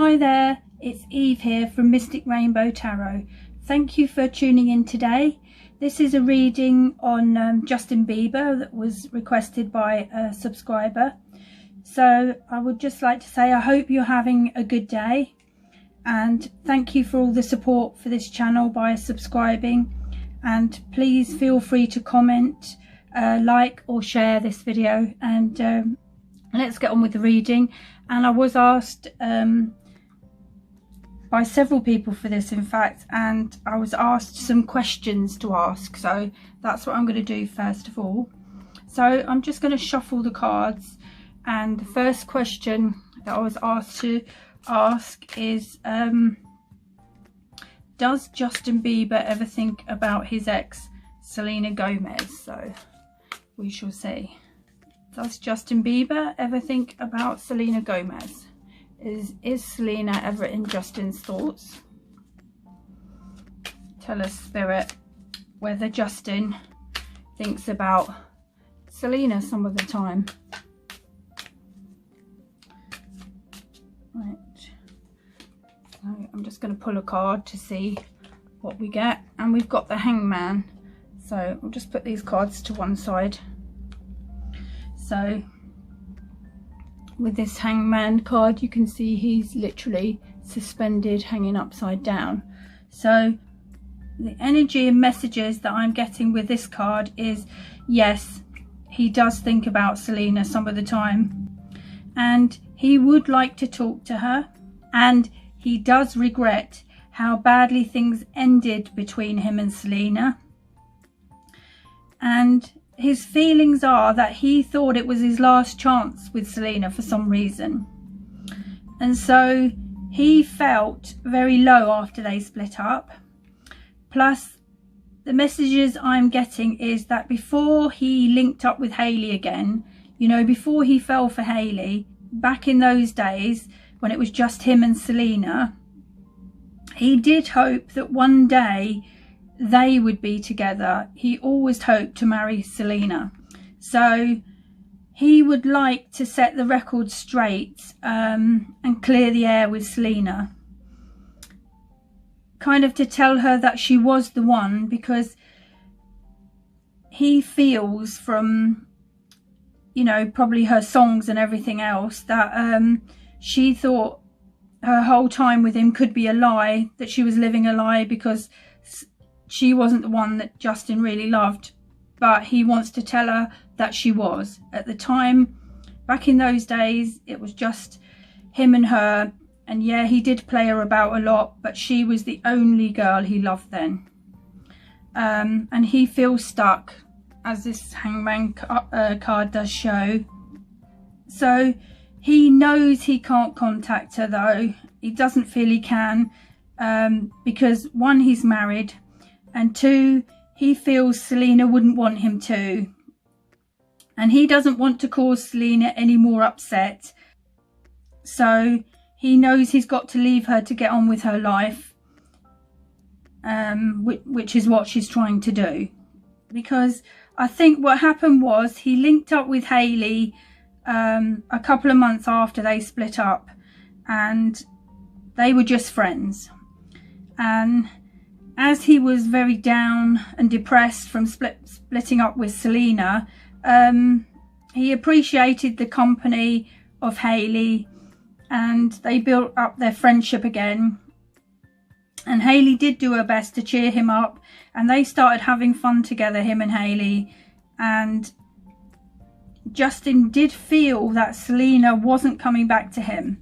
Hi there, it's Eve here from Mystic Rainbow Tarot. Thank you for tuning in today. This is a reading on Justin Bieber that was requested by a subscriber. So I would just like to say I hope you're having a good day, and thank you for all the support for this channel by subscribing, and please feel free to comment, like or share this video, and let's get on with the reading. And I was asked by several people for this, in fact, and I was asked some questions to ask, so that's what I'm going to do first of all. So I'm just going to shuffle the cards, and the first question that I was asked to ask is, does Justin Bieber ever think about his ex Selena Gomez? So we shall see. Does Justin Bieber ever think about Selena Gomez? Is Selena ever in Justin's thoughts? Tell us, Spirit, whether Justin thinks about Selena some of the time. Right. So I'm just going to pull a card to see what we get. And we've got the Hangman. So we'll just put these cards to one side. So with this Hangman card, you can see he's literally suspended, hanging upside down. So the energy and messages that I'm getting with this card is, yes, he does think about Selena some of the time, and he would like to talk to her, and he does regret how badly things ended between him and Selena. And his feelings are that he thought it was his last chance with Selena for some reason. And so he felt very low after they split up. Plus, the messages I'm getting is that before he linked up with Hailey again, you know, before he fell for Hailey, back in those days when it was just him and Selena, he did hope that one day they would be together. He always hoped to marry Selena. So he would like to set the record straight and clear the air with Selena. Kind of to tell her that she was the one, because he feels from, you know, probably her songs and everything else, that she thought her whole time with him could be a lie, that she was living a lie because she wasn't the one that Justin really loved. But he wants to tell her that she was. At the time, back in those days, it was just him and her. And yeah, he did play her about a lot, but she was the only girl he loved then. And he feels stuck, as this Hangman card does show. So he knows he can't contact her, though. He doesn't feel he can, because one, he's married, and two, he feels Selena wouldn't want him to. And he doesn't want to cause Selena any more upset. So he knows he's got to leave her to get on with her life, which is what she's trying to do. Because I think what happened was he linked up with Hailey a couple of months after they split up, and they were just friends. And as he was very down and depressed from splitting up with Selena, he appreciated the company of Hailey, and they built up their friendship again. And Hailey did do her best to cheer him up, and they started having fun together, him and Hailey. And Justin did feel that Selena wasn't coming back to him.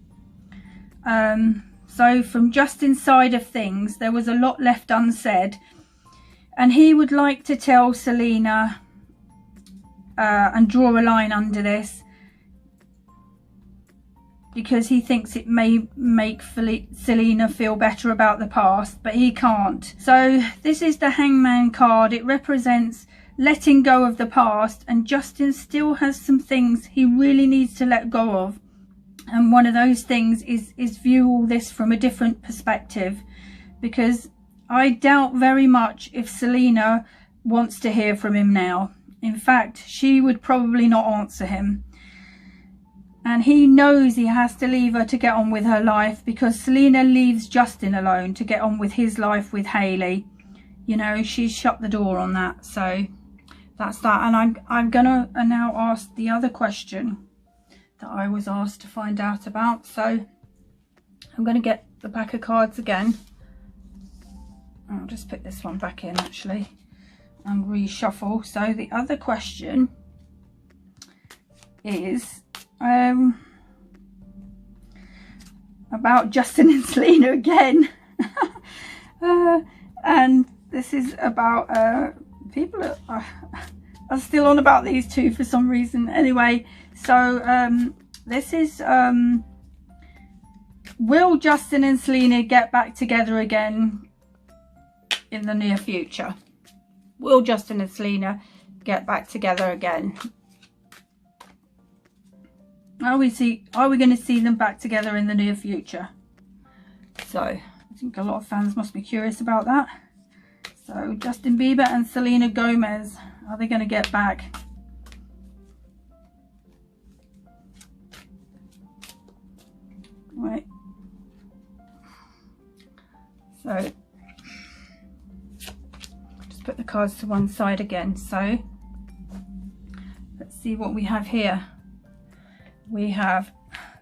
So from Justin's side of things, there was a lot left unsaid, and he would like to tell Selena and draw a line under this, because he thinks it may make Selena feel better about the past, but he can't. So this is the Hangman card. It represents letting go of the past, and Justin still has some things he really needs to let go of. And one of those things is view all this from a different perspective, because I doubt very much if Selena wants to hear from him now. In fact, she would probably not answer him. And he knows he has to leave her to get on with her life, because Selena leaves Justin alone to get on with his life with Hailey. You know, she's shut the door on that. So that's that. And I'm gonna now ask the other question that I was asked to find out about. So I'm gonna get the pack of cards again. I'll just put this one back in actually and reshuffle. So the other question is about Justin and Selena again. And this is about people are still on about these two for some reason. Anyway, so this is will Justin and Selena get back together again in the near future? Will Justin and Selena get back together again? Are we going to see them back together in the near future? So I think a lot of fans must be curious about that. So Justin Bieber and Selena Gomez, are they going to get back? Right. So just put the cards to one side again. So let's see what we have here. We have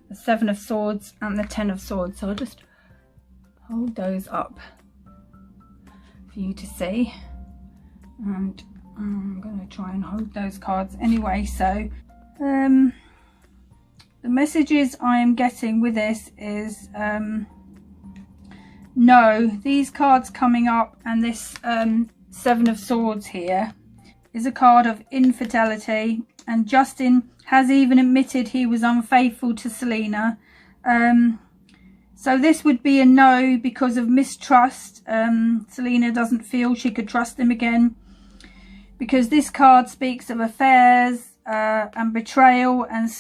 the 7 of Swords and the 10 of Swords. So I'll just hold those up for you to see. And I'm going to try and hold those cards anyway. So the messages I am getting with this is no, these cards coming up and this 7 of Swords here is a card of infidelity, and Justin has even admitted he was unfaithful to Selena. So this would be a no because of mistrust. Selena doesn't feel she could trust him again, because this card speaks of affairs and betrayal, and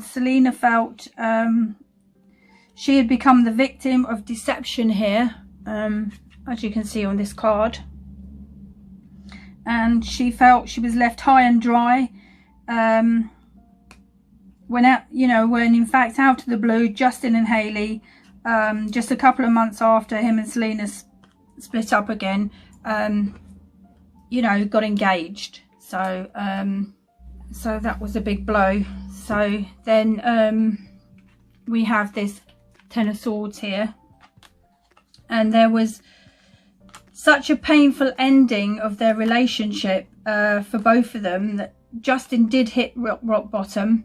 Selena felt she had become the victim of deception here, as you can see on this card, and she felt she was left high and dry. When in fact, out of the blue, Justin and Hailey, just a couple of months after him and Selena split up again, got engaged. So so that was a big blow. So then we have this 10 of Swords here, and there was such a painful ending of their relationship for both of them that Justin did hit rock bottom,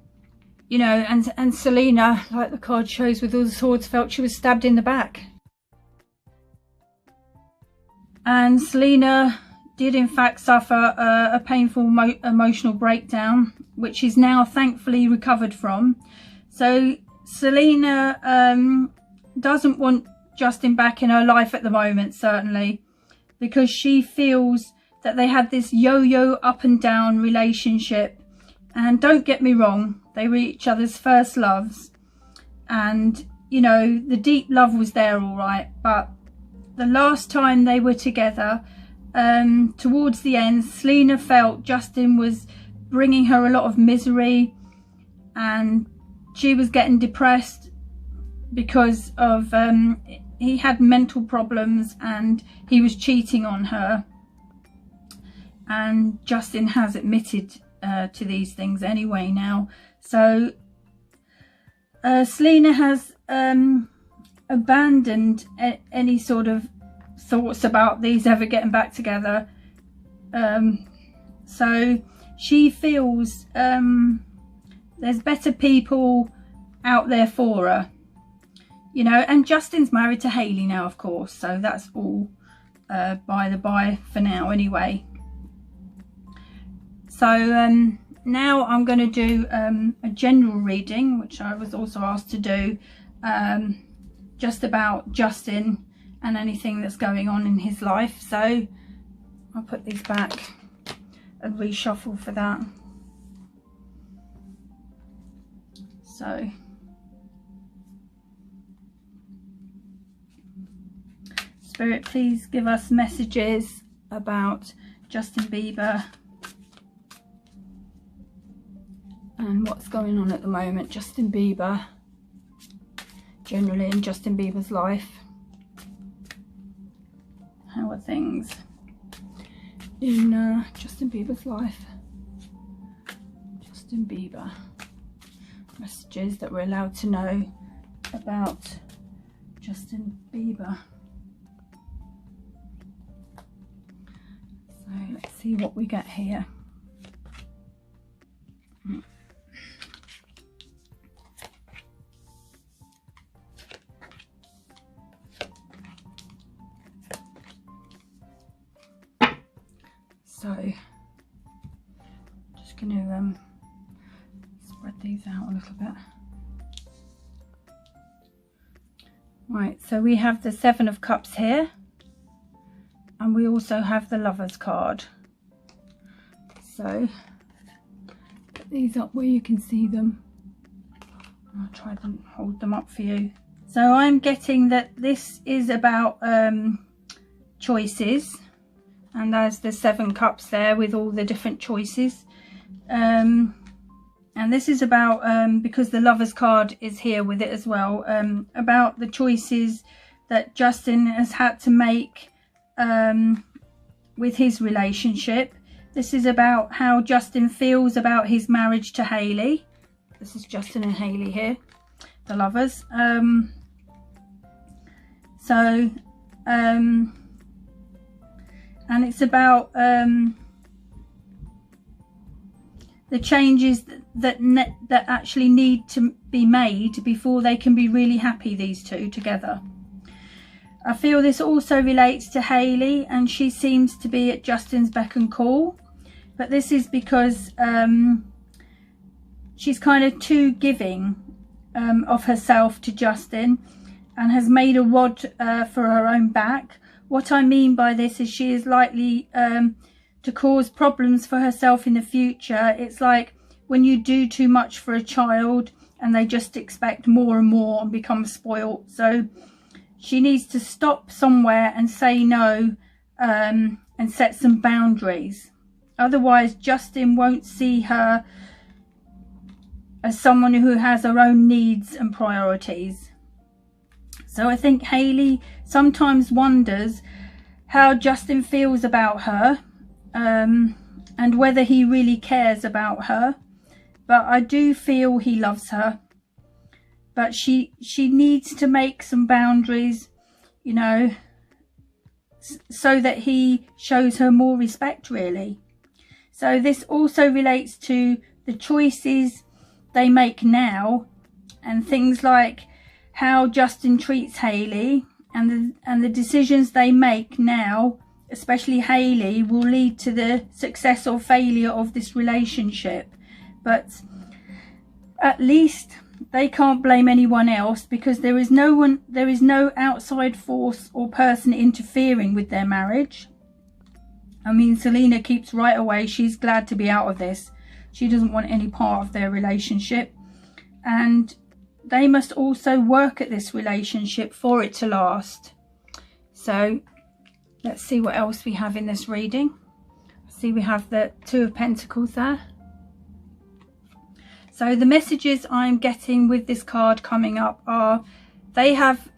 and Selena, like the card shows with all the swords, felt she was stabbed in the back. And Selena did in fact suffer a painful emotional breakdown, which she's now thankfully recovered from. So Selena doesn't want Justin back in her life at the moment, certainly, because she feels that they had this yo-yo up and down relationship. And don't get me wrong, they were each other's first loves, and the deep love was there, all right, but the last time they were together, towards the end, Selena felt Justin was bringing her a lot of misery, and she was getting depressed because of he had mental problems and he was cheating on her. And Justin has admitted to these things anyway now. So Selena has abandoned any sort of thoughts about these ever getting back together. So she feels there's better people out there for her, and Justin's married to Hailey now, of course, so that's all by the by for now anyway. So now I'm going to do a general reading, which I was also asked to do, just about Justin and anything that's going on in his life. So I'll put these back and reshuffle for that. So Spirit, please give us messages about Justin Bieber and what's going on at the moment. Justin Bieber, generally in Justin Bieber's life. How are things in Justin Bieber's life? Justin Bieber. Messages that we're allowed to know about Justin Bieber. So let's see what we get here. So just going to spread these out a little bit. Right, so we have the Seven of Cups here, and we also have the Lovers card. So put these up where you can see them. I'll try to hold them up for you. So I'm getting that this is about choices, and there's the 7 cups there with all the different choices. And this is about, because the Lovers card is here with it as well, about the choices that Justin has had to make with his relationship. This is about how Justin feels about his marriage to Hailey. This is Justin and Hailey here, the Lovers. And it's about the changes that actually need to be made before they can be really happy, these two together. I feel this also relates to Hailey, and she seems to be at Justin's beck and call, but this is because she's kind of too giving of herself to Justin, and has made a rod for her own back. What I mean by this is she is likely to cause problems for herself in the future. It's like when you do too much for a child and they just expect more and more and become spoiled. So she needs to stop somewhere and say no, and set some boundaries. Otherwise, Justin won't see her as someone who has her own needs and priorities. So I think Hailey sometimes wonders how Justin feels about her, and whether he really cares about her. But I do feel he loves her. But she needs to make some boundaries, you know, so that he shows her more respect, really. So this also relates to the choices they make now, and things like how Justin treats Hailey, and the decisions they make now, especially Hailey, will lead to the success or failure of this relationship. But at least they can't blame anyone else, because there is no outside force or person interfering with their marriage. I mean, Selena keeps right away. She's glad to be out of this. She doesn't want any part of their relationship. And they must also work at this relationship for it to last. So let's see what else we have in this reading. See, we have the Two of Pentacles there. So the messages I'm getting with this card coming up are they have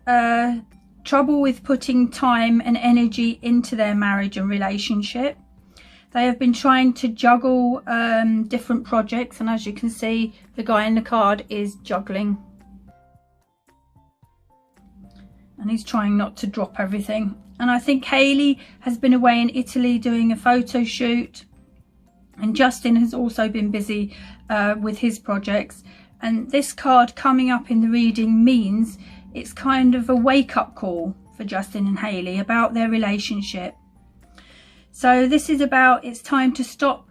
trouble with putting time and energy into their marriage and relationship. They have been trying to juggle different projects, and as you can see, the guy in the card is juggling. And he's trying not to drop everything. And I think Hailey has been away in Italy doing a photo shoot. And Justin has also been busy with his projects. And this card coming up in the reading means it's kind of a wake-up call for Justin and Hailey about their relationship. So this is about, it's time to stop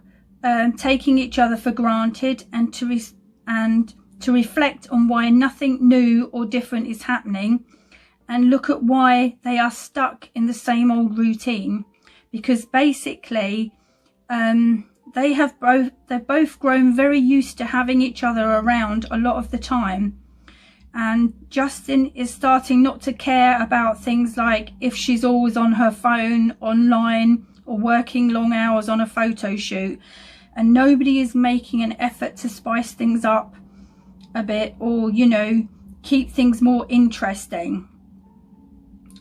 taking each other for granted, and to reflect on why nothing new or different is happening, and look at why they are stuck in the same old routine. Because basically they've both grown very used to having each other around a lot of the time, and Justin is starting not to care about things like if she's always on her phone, online, or working long hours on a photo shoot. and nobody is making an effort to spice things up a bit, or, you know, keep things more interesting.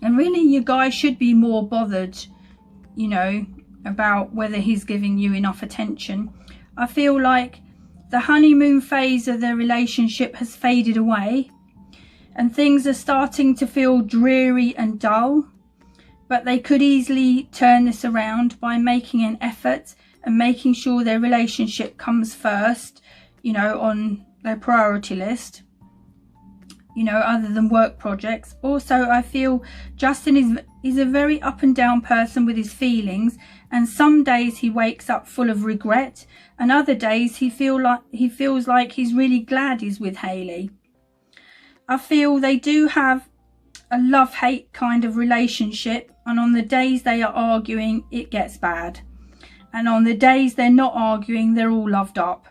And really, you guys should be more bothered, you know, about whether he's giving you enough attention. I feel like the honeymoon phase of their relationship has faded away, and things are starting to feel dreary and dull. But they could easily turn this around by making an effort and making sure their relationship comes first, you know, on their priority list, you know, other than work projects. Also, I feel Justin is a very up and down person with his feelings, and some days he wakes up full of regret, and other days he feels like he's really glad he's with Hailey. I feel they do have a love-hate kind of relationship, and on the days they are arguing, it gets bad, and on the days they're not arguing, they're all loved up.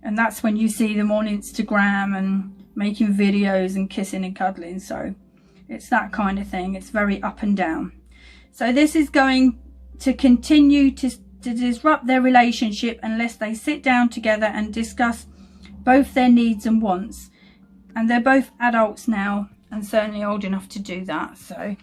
And that's when you see them on Instagram and making videos and kissing and cuddling. So it's that kind of thing. It's very up and down. So this is going to continue to disrupt their relationship unless they sit down together and discuss both their needs and wants. And they're both adults now, and certainly old enough to do that. So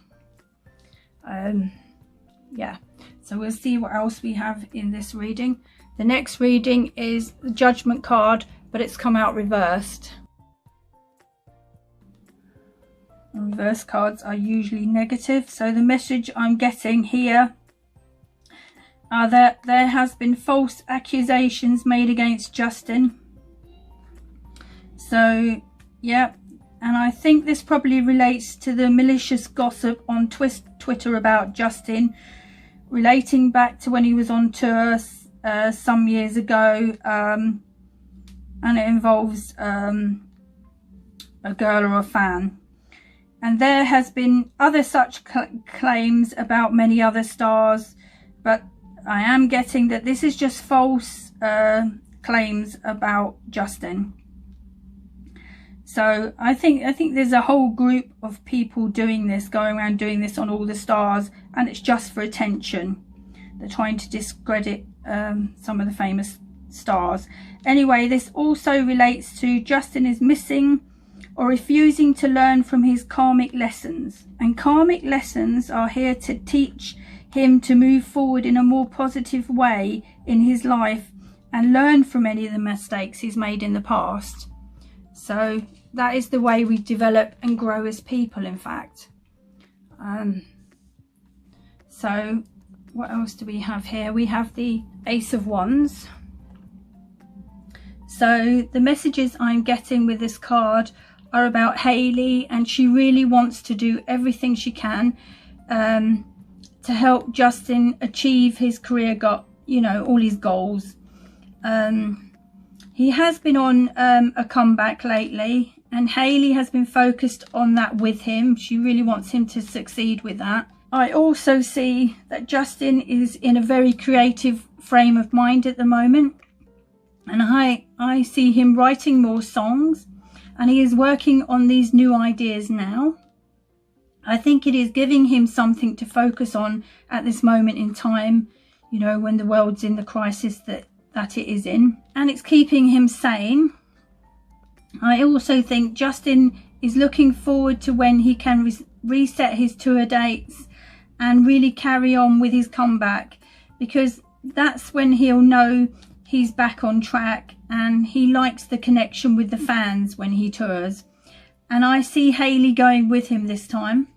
yeah, so we'll see what else we have in this reading. The next reading is the Judgment card, but it's come out reversed. Reverse cards are usually negative, so the message I'm getting here are that there has been false accusations made against Justin. So yeah, and I think this probably relates to the malicious gossip on Twitter about Justin, relating back to when he was on tour some years ago, and it involves a girl or a fan. And there has been other such claims about many other stars, but I am getting that this is just false claims about Justin. So I think there's a whole group of people doing this, going around doing this on all the stars, and it's just for attention. They're trying to discredit some of the famous stars. Anyway, this also relates to Justin is missing or refusing to learn from his karmic lessons. And karmic lessons are here to teach him to move forward in a more positive way in his life and learn from any of the mistakes he's made in the past. So that is the way we develop and grow as people, in fact. So what else do we have here? We have the Ace of Wands. So the messages I'm getting with this card are about Hailey, and she really wants to do everything she can to help Justin achieve his career all his goals. He has been on a comeback lately, and Hailey has been focused on that with him. She really wants him to succeed with that. I also see that Justin is in a very creative frame of mind at the moment, and I see him writing more songs, and he is working on these new ideas now. I think it is giving him something to focus on at this moment in time, you know, when the world's in the crisis that it is in, and it's keeping him sane. I also think Justin is looking forward to when he can reset his tour dates and really carry on with his comeback, because that's when he'll know he's back on track, and he likes the connection with the fans when he tours. And I see Hailey going with him this time.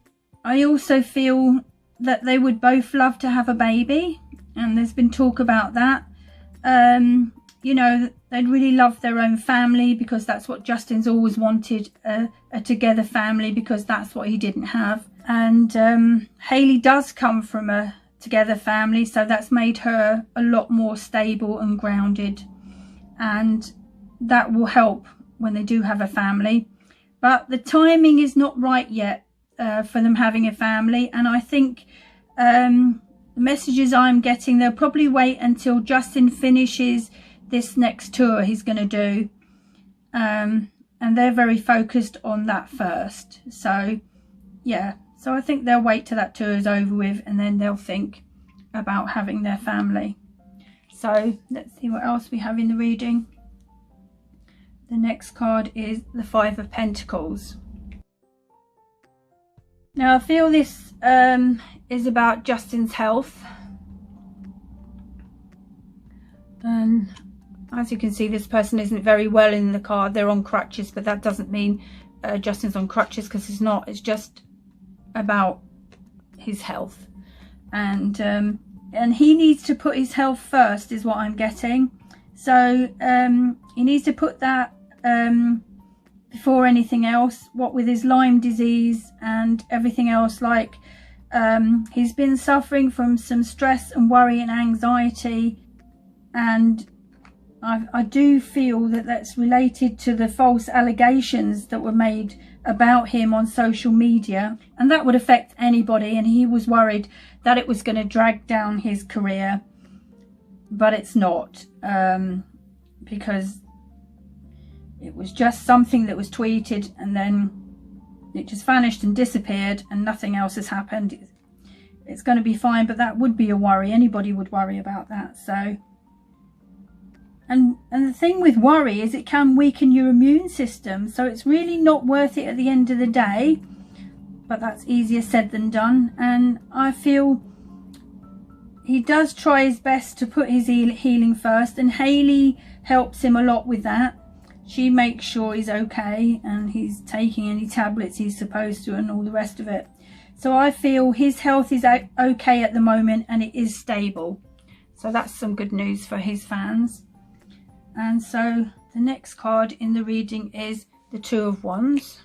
I also feel that they would both love to have a baby, and there's been talk about that. You know, they'd really love their own family, because that's what Justin's always wanted, a together family, because that's what he didn't have. And Hailey does come from a together family, so that's made her a lot more stable and grounded, and that will help when they do have a family. But the timing is not right yet for them having a family, and I think the messages I'm getting, they'll probably wait until Justin finishes this next tour he's going to do, and they're very focused on that first. So yeah, so I think they'll wait till that tour is over with, and then they'll think about having their family. So let's see what else we have in the reading. The next card is the Five of Pentacles. Now I feel this is about Justin's health. And as you can see, this person isn't very well in the card. They're on crutches, but that doesn't mean Justin's on crutches, because he's not. It's just about his health. And he needs to put his health first, is what I'm getting. So he needs to put that before anything else. What with his Lyme disease and everything else, like he's been suffering from some stress and worry and anxiety, and I do feel that that's related to the false allegations that were made about him on social media, and that would affect anybody, and he was worried that it was going to drag down his career, but it's not, because it was just something that was tweeted and then it just vanished and disappeared and nothing else has happened. It's going to be fine, but that would be a worry. Anybody would worry about that. So, and the thing with worry is it can weaken your immune system, so it's really not worth it at the end of the day, but that's easier said than done. And I feel he does try his best to put his healing first, and Hailey helps him a lot with that. She makes sure he's okay and he's taking any tablets he's supposed to and all the rest of it. So I feel his health is okay at the moment, and it is stable. So that's some good news for his fans. And so the next card in the reading is the Two of Wands.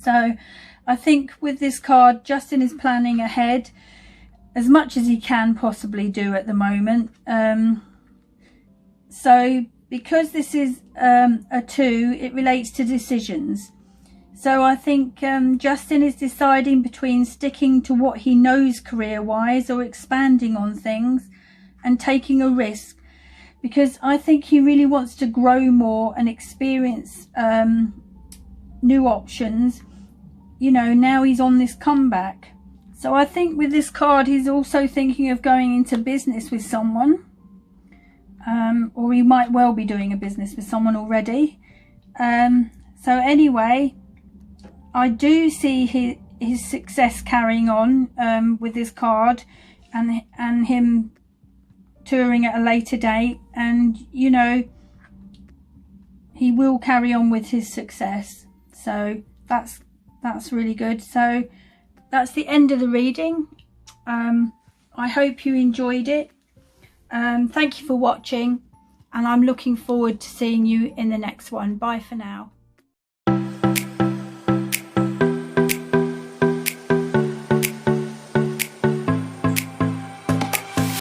So I think with this card, Justin is planning ahead as much as he can possibly do at the moment. So because this is a 2, it relates to decisions. So I think Justin is deciding between sticking to what he knows career-wise or expanding on things and taking a risk, because I think he really wants to grow more and experience new options. You know, now he's on this comeback. So I think with this card, he's also thinking of going into business with someone. Or he might well be doing a business with someone already. So anyway, I do see his success carrying on with this card, and him touring at a later date, and you know, he will carry on with his success. So that's really good. So that's the end of the reading. I hope you enjoyed it. Thank you for watching, and I'm looking forward to seeing you in the next one. Bye for now.